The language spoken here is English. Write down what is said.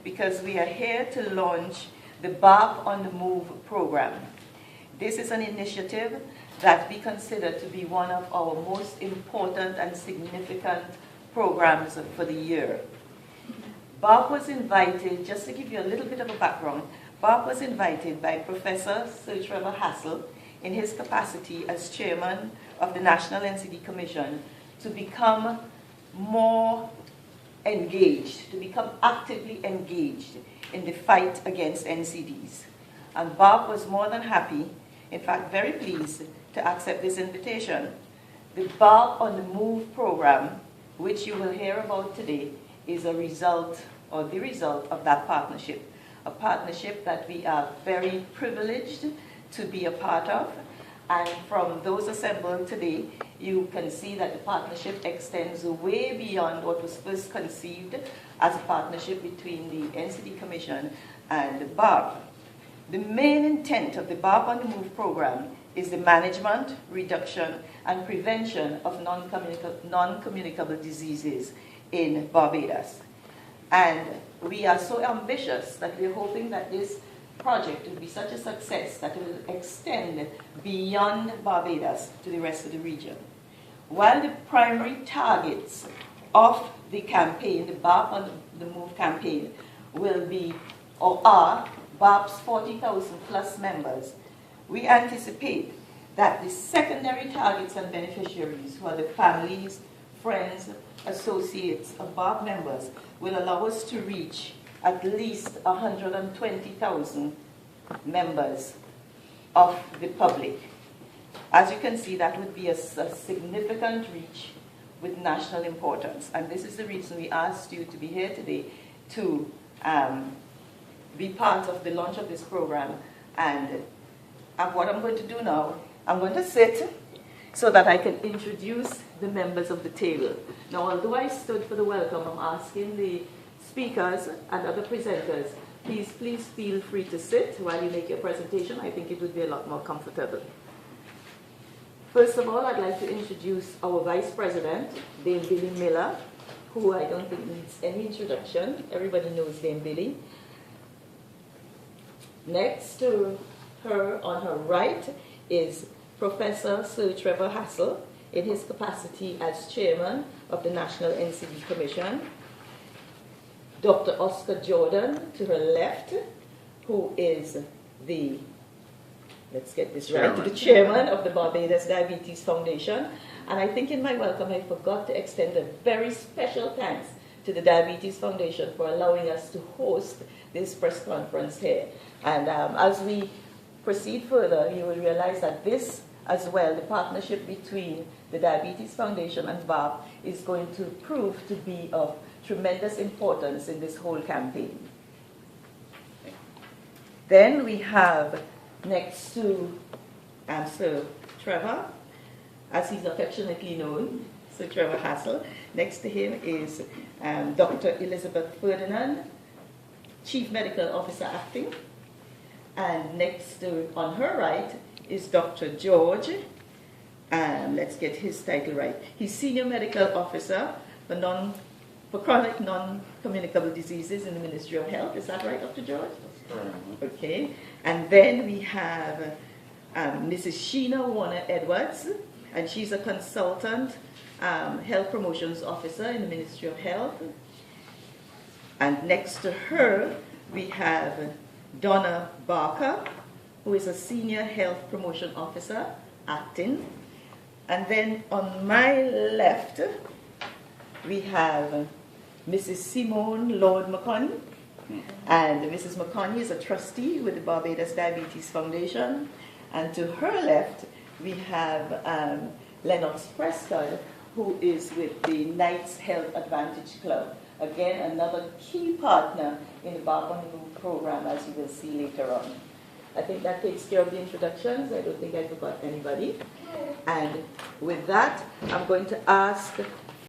because we are here to launch the BARP on the Move program. This is an initiative that we consider to be one of our most important and significant programs for the year. BARP was invited, just to give you a little bit of a background, BARP was invited by Professor Sir Trevor Hassel in his capacity as chairman of the National NCD Commission to become more engaged, to become actively engaged in the fight against NCDs. And BARP was more than happy, in fact very pleased, to accept this invitation. The BARP on the Move program, which you will hear about today, is a result, or the result of that partnership. A partnership that we are very privileged to be a part of. And from those assembled today, you can see that the partnership extends way beyond what was first conceived as a partnership between the NCD Commission and the BARP. The main intent of the BARP on the Move program is the management, reduction, and prevention of non-communicable diseases in Barbados. And we are so ambitious that we're hoping that this project will be such a success that it will extend beyond Barbados to the rest of the region. While the primary targets of the campaign, the BARP on the Move campaign, will be, or are, BARP's 40,000 plus members, we anticipate that the secondary targets and beneficiaries, who are the families, friends, associates of BARP members, will allow us to reach at least 120,000 members of the public. As you can see, that would be a significant reach with national importance. And this is the reason we asked you to be here today to be part of the launch of this program. And what I'm going to do now, I'm going to sit so that I can introduce the members of the table. Now, although I stood for the welcome, I'm asking the speakers and other presenters, please feel free to sit while you make your presentation. I think it would be a lot more comfortable. First of all, I'd like to introduce our Vice President, Dame Billy Miller, who I don't think needs any introduction. Everybody knows Dame Billy. Next to her, on her right, is Professor Sir Trevor Hassel, in his capacity as chairman of the National NCD Commission. Dr. Oscar Jordan, to her left, who is the, let's get this right, the chairman of the Barbados Diabetes Foundation. And I think in my welcome I forgot to extend a very special thanks to the Diabetes Foundation for allowing us to host this press conference here. And as we proceed further, you will realize that this as well, the partnership between the Diabetes Foundation and BARP is going to prove to be of tremendous importance in this whole campaign. Then we have next to Sir Trevor, as he's affectionately known, Sir Trevor Hassel. Next to him is Dr. Elizabeth Ferdinand, Chief Medical Officer Acting. And next to, on her right, is Dr. George. Let's get his title right. He's Senior Medical Officer for Chronic Non-Communicable Diseases in the Ministry of Health. Is that right, Dr. George? That's right. Okay. And then we have Mrs. Sheena Warner-Edwards, and she's a Consultant Health Promotions Officer in the Ministry of Health. And next to her, we have Donna Barker, who is a Senior Health Promotion Officer, Acting. And then on my left, we have Mrs. Simone Lord McConney. And Mrs. McConney is a trustee with the Barbados Diabetes Foundation. And to her left, we have Lennox Prescott, who is with the Knights Health Advantage Club. Again, another key partner in the BARP on the Move program, as you will see later on. I think that takes care of the introductions. I don't think I forgot anybody. And with that, I'm going to ask